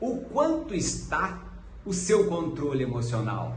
O quanto está o seu controle emocional?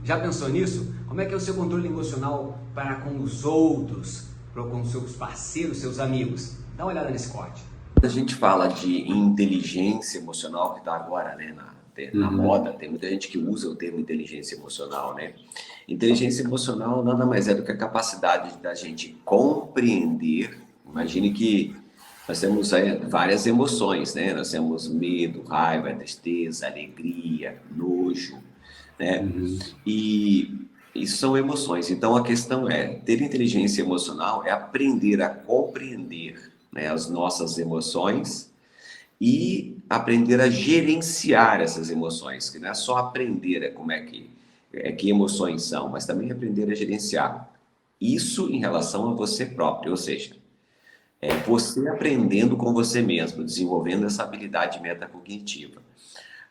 Já pensou nisso? Como é que é o seu controle emocional para com os outros, para com seus parceiros, seus amigos? Dá uma olhada nesse corte. A gente fala de inteligência emocional que está agora, né, na Uhum. moda, tem muita gente que usa o termo inteligência emocional, né? Inteligência emocional nada mais é do que a capacidade da gente compreender. Imagine que nós temos várias emoções, né? Nós temos medo, raiva, tristeza, alegria, nojo, né? Uhum. E isso são emoções. Então a questão é, ter inteligência emocional é aprender a compreender, né, as nossas emoções e aprender a gerenciar essas emoções, que não é só aprender como que emoções são, mas também aprender a gerenciar. Isso em relação a você próprio, ou seja, é você aprendendo com você mesmo, desenvolvendo essa habilidade metacognitiva. Uhum.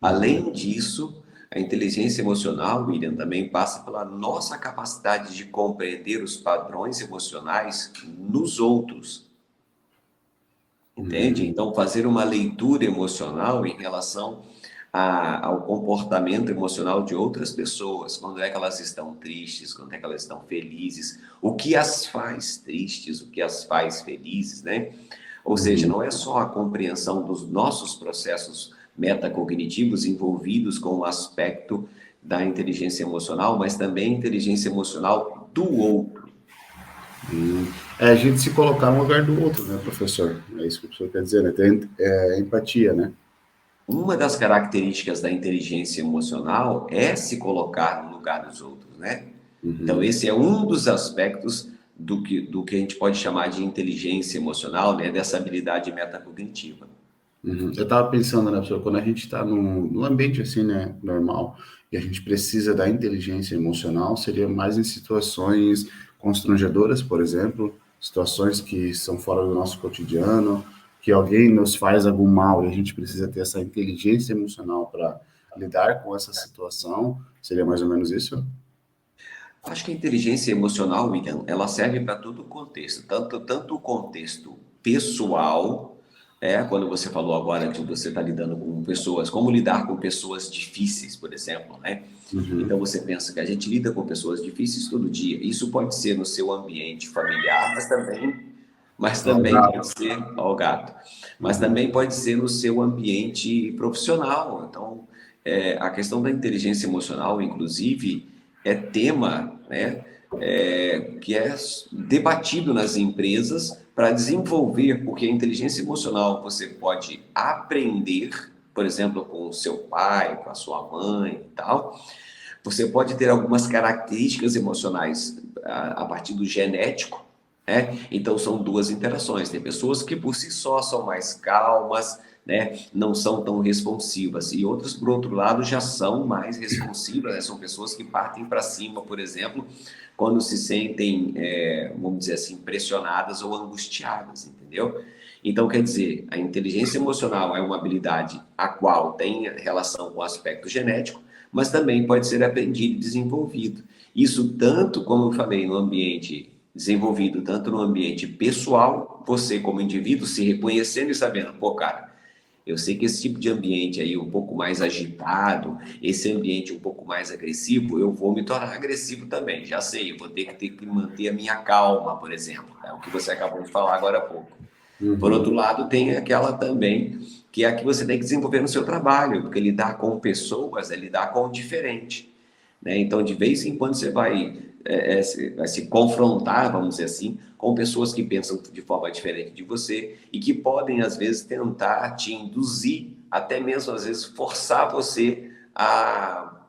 Além disso, a inteligência emocional, William, também passa pela nossa capacidade de compreender os padrões emocionais nos outros, entende? Uhum. Então, fazer uma leitura emocional em relação ao comportamento emocional de outras pessoas, quando é que elas estão tristes, quando é que elas estão felizes, o que as faz tristes, o que as faz felizes, né? Ou seja, Uhum. não é só a compreensão dos nossos processos metacognitivos envolvidos com o aspecto da inteligência emocional, mas também a inteligência emocional do outro. É a gente se colocar no lugar do outro, né, professor? É isso que o professor quer dizer, né? Tem empatia, né? Uma das características da inteligência emocional é se colocar no lugar dos outros, né? Então, Uhum. esse é um dos aspectos do que a gente pode chamar de inteligência emocional, né? Dessa habilidade metacognitiva. Uhum. Eu estava pensando, né, professor, quando a gente está num ambiente assim, né, normal, e a gente precisa da inteligência emocional, seria mais em situações constrangedoras, por exemplo, situações que são fora do nosso cotidiano, que alguém nos faz algum mal e a gente precisa ter essa inteligência emocional para lidar com essa situação, seria mais ou menos isso? Acho que a inteligência emocional, William, ela serve para todo o contexto, tanto o contexto pessoal, quando você falou agora que você está lidando com pessoas, como lidar com pessoas difíceis, por exemplo, né? Então Uhum. você pensa que a gente lida com pessoas difíceis todo dia. Isso pode ser no seu ambiente familiar, mas também pode Exato. ser ao gato, mas Uhum. também pode ser no seu ambiente profissional. Então, a questão da inteligência emocional, inclusive, é tema, né, que é debatido nas empresas para desenvolver, porque a inteligência emocional você pode aprender, por exemplo, com o seu pai, com a sua mãe e tal. Você pode ter algumas características emocionais a partir do genético, né? Então são duas interações. Tem pessoas que por si só são mais calmas, né? Não são tão responsivas, e outras, por outro lado, já são mais responsivas, né? São pessoas que partem para cima, por exemplo, quando se sentem, vamos dizer assim, pressionadas ou angustiadas, entendeu? Então, quer dizer, a inteligência emocional é uma habilidade a qual tem relação com o aspecto genético, mas também pode ser aprendido e desenvolvido. Isso tanto, como eu falei, no ambiente desenvolvido, tanto no ambiente pessoal, você como indivíduo se reconhecendo e sabendo, pô, cara, eu sei que esse tipo de ambiente aí um pouco mais agitado, esse ambiente um pouco mais agressivo, eu vou me tornar agressivo também. Já sei, eu vou ter que manter a minha calma, por exemplo. É o que você acabou de falar agora há pouco. Por outro Uhum. lado, tem aquela também que é a que você tem que desenvolver no seu trabalho, porque lidar com pessoas é lidar com o diferente, né? Então, de vez em quando você vai se confrontar, vamos dizer assim, com pessoas que pensam de forma diferente de você e que podem, às vezes, tentar te induzir, até mesmo, às vezes, forçar você a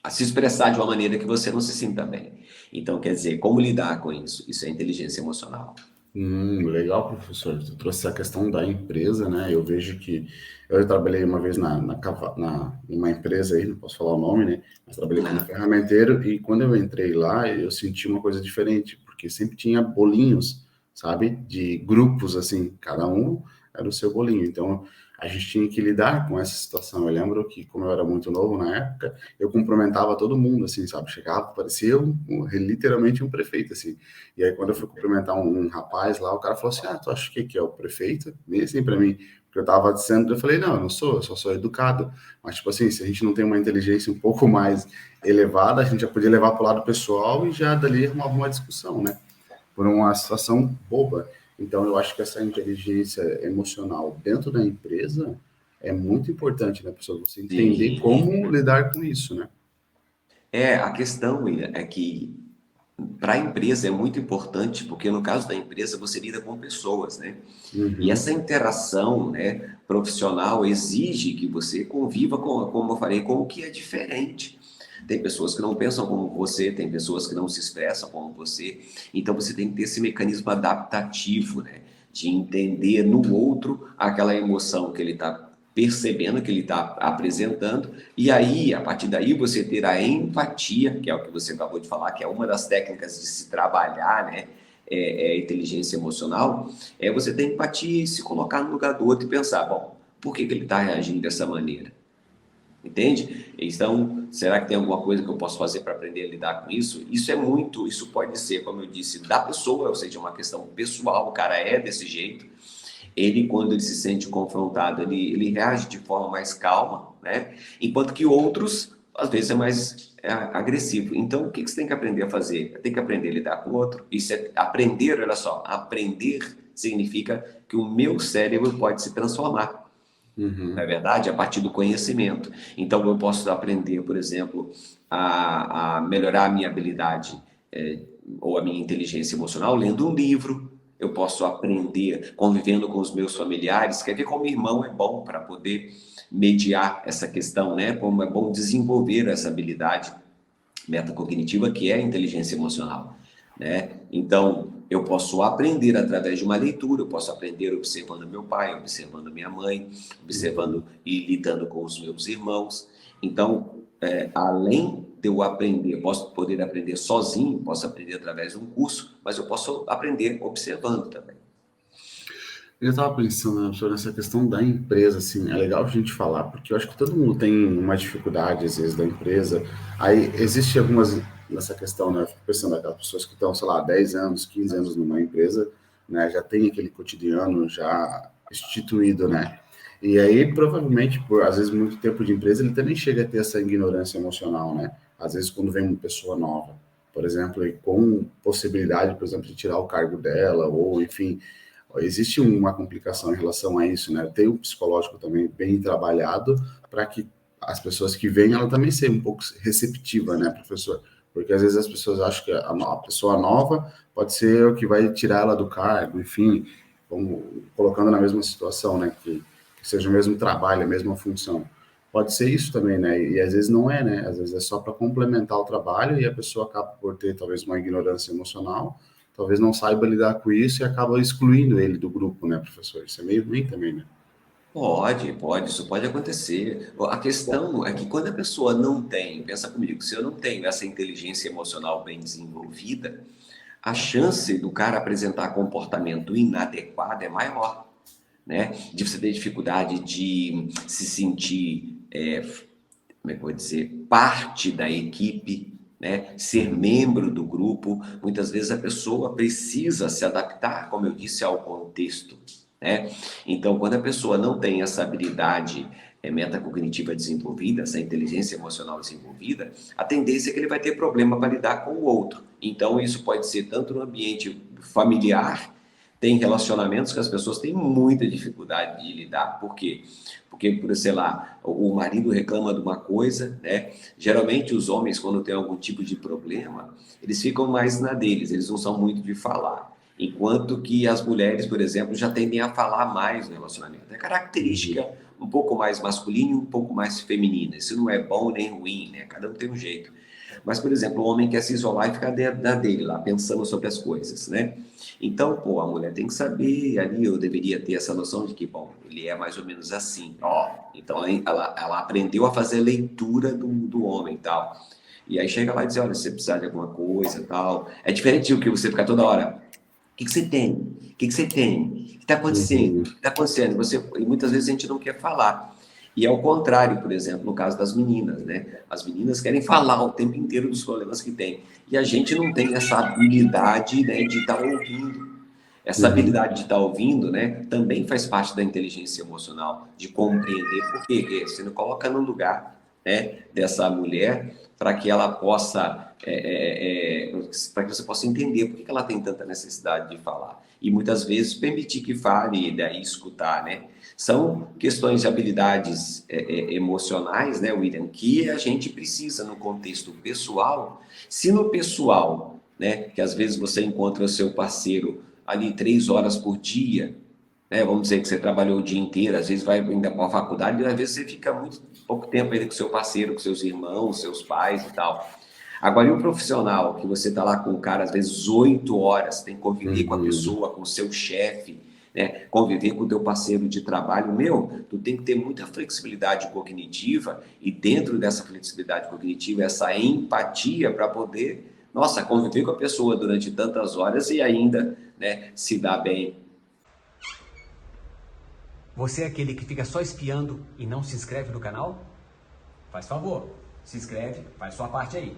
se expressar de uma maneira que você não se sinta bem. Então, quer dizer, como lidar com isso? Isso é inteligência emocional. Legal, professor. Você trouxe a questão da empresa, né? Eu vejo que eu trabalhei uma vez numa empresa aí, não posso falar o nome, né? Mas trabalhei como Né? ferramenteiro e quando eu entrei lá, eu senti uma coisa diferente, porque sempre tinha bolinhos, sabe? De grupos, assim, cada um era o seu bolinho. Então, a gente tinha que lidar com essa situação. Eu lembro que, como eu era muito novo na época, eu cumprimentava todo mundo, assim, sabe? Chegava, parecia literalmente um prefeito, assim. E aí, quando eu fui cumprimentar um rapaz lá, o cara falou assim: Ah, tu acha que é o prefeito? Bem assim pra mim, Porque eu estava dizendo, eu falei, não, eu não sou, eu só sou educado. Mas, tipo assim, se a gente não tem uma inteligência um pouco mais elevada, a gente já podia levar para o lado pessoal e já dali arrumava uma discussão, né? Por uma situação boba. Então, eu acho que essa inteligência emocional dentro da empresa é muito importante, né, pessoal? Você entender Sim. como lidar com isso, né? A questão, William, é que para a empresa é muito importante, porque no caso da empresa você lida com pessoas, né? E essa Uhum, interação, né, profissional exige que você conviva com, como eu falei, com o que é diferente. Tem pessoas que não pensam como você, tem pessoas que não se expressam como você. Então você tem que ter esse mecanismo adaptativo, né, de entender no outro aquela emoção que ele está percebendo, que ele está apresentando, e aí, a partir daí, você ter a empatia, que é o que você acabou de falar, que é uma das técnicas de se trabalhar, né, inteligência emocional, você ter empatia e se colocar no lugar do outro e pensar, bom, por que ele está reagindo dessa maneira? Entende? Então, será que tem alguma coisa que eu posso fazer para aprender a lidar com isso? Isso é muito, isso pode ser, como eu disse, da pessoa, ou seja, uma questão pessoal, o cara é desse jeito. Ele, quando ele se sente confrontado, ele reage de forma mais calma, né? Enquanto que outros, às vezes, é mais agressivo. Então, o que você tem que aprender a fazer? Tem que aprender a lidar com o outro. Isso é aprender, olha só, aprender significa que o meu cérebro pode se transformar. Não é uhum, verdade? A partir do conhecimento. Então, eu posso aprender, por exemplo, a melhorar a minha habilidade ou a minha inteligência emocional lendo um livro. Eu posso aprender convivendo com os meus familiares. Quer ver como irmão é bom para poder mediar essa questão, né? Como é bom desenvolver essa habilidade metacognitiva que é a inteligência emocional, né? Então, eu posso aprender através de uma leitura, eu posso aprender observando meu pai, observando minha mãe, uhum. observando e lidando com os meus irmãos. Então, além de eu aprender, posso poder aprender sozinho, posso aprender através de um curso, mas eu posso aprender observando também. Eu estava pensando, né, sobre essa questão da empresa, assim, é legal a gente falar, porque eu acho que todo mundo tem uma dificuldade, às vezes, da empresa. Aí, existe algumas, nessa questão, né, eu fico pensando, aquelas pessoas que estão, sei lá, 10 anos, 15 anos numa empresa, né, já tem aquele cotidiano já instituído, né, e aí, provavelmente, por, às vezes, muito tempo de empresa, ele também chega a ter essa ignorância emocional, né, às vezes, quando vem uma pessoa nova, por exemplo, e com possibilidade, por exemplo, de tirar o cargo dela, ou, enfim, existe uma complicação em relação a isso, né? Tem o psicológico também bem trabalhado para que as pessoas que vêm, ela também seja um pouco receptiva, né, professor? Porque às vezes as pessoas acham que a pessoa nova pode ser o que vai tirar ela do cargo, enfim, vamos colocando na mesma situação, né, que seja o mesmo trabalho, a mesma função. Pode ser isso também, né? E às vezes não é, né? Às vezes é só para complementar o trabalho e a pessoa acaba por ter talvez uma ignorância emocional, talvez não saiba lidar com isso e acaba excluindo ele do grupo, né, professor? Isso é meio ruim também, né? Pode, isso pode acontecer. A questão é que quando a pessoa não tem, pensa comigo, se eu não tenho essa inteligência emocional bem desenvolvida, a chance do cara apresentar comportamento inadequado é maior, né? De você ter dificuldade de se sentir, como é que eu vou dizer, parte da equipe, né? Ser membro do grupo. Muitas vezes a pessoa precisa se adaptar, como eu disse, ao contexto, né? Então, quando a pessoa não tem essa habilidade metacognitiva desenvolvida, essa inteligência emocional desenvolvida, a tendência é que ele vai ter problema para lidar com o outro. Então, isso pode ser tanto no ambiente familiar, tem relacionamentos que as pessoas têm muita dificuldade de lidar. Por quê? Porque, por, sei lá, o marido reclama de uma coisa, né? Geralmente os homens, quando tem algum tipo de problema, eles ficam mais na deles, eles não são muito de falar. Enquanto que as mulheres, por exemplo, já tendem a falar mais no relacionamento. É característica Uhum. um pouco mais masculina e um pouco mais feminina. Isso não é bom nem ruim, né? Cada um tem um jeito. Mas, por exemplo, o homem quer se isolar e ficar dentro da dele lá, pensando sobre as coisas, né? Então, pô, a mulher tem que saber ali, eu deveria ter essa noção de que, bom, ele é mais ou menos assim, ó. Então, ela aprendeu a fazer leitura do homem e tal. E aí chega lá e diz, olha, se você precisar de alguma coisa e tal. É diferente do que você ficar toda hora, o que você tem? O que você tem? O que está acontecendo? O Uhum. que está acontecendo? E muitas vezes a gente não quer falar. E é o contrário, por exemplo, no caso das meninas, né? As meninas querem falar o tempo inteiro dos problemas que têm. E a gente não tem essa habilidade, né, de estar ouvindo. Essa habilidade de estar ouvindo, né, também faz parte da inteligência emocional, de compreender por quê. Você não coloca no lugar, né, dessa mulher para que ela possa, para que você possa entender por que ela tem tanta necessidade de falar. E muitas vezes permitir que fale e daí escutar, né? São questões de habilidades emocionais, né, William, que a gente precisa no contexto pessoal. Se no pessoal, né, que às vezes você encontra o seu parceiro ali 3 horas por dia, né? Vamos dizer que você trabalhou o dia inteiro, às vezes vai ainda para a faculdade, e às vezes você fica muito pouco tempo ainda com seu parceiro, com seus irmãos, seus pais e tal. Agora, e o profissional, que você está lá com o cara, às vezes 8 horas, tem que conviver com a Uhum. pessoa, com o seu chefe, né? Conviver com o teu parceiro de trabalho, tu tem que ter muita flexibilidade cognitiva e dentro dessa flexibilidade cognitiva, essa empatia para poder, nossa, conviver com a pessoa durante tantas horas e ainda, né, se dar bem. Você é aquele que fica só espiando e não se inscreve no canal? Faz favor, se inscreve, faz sua parte aí.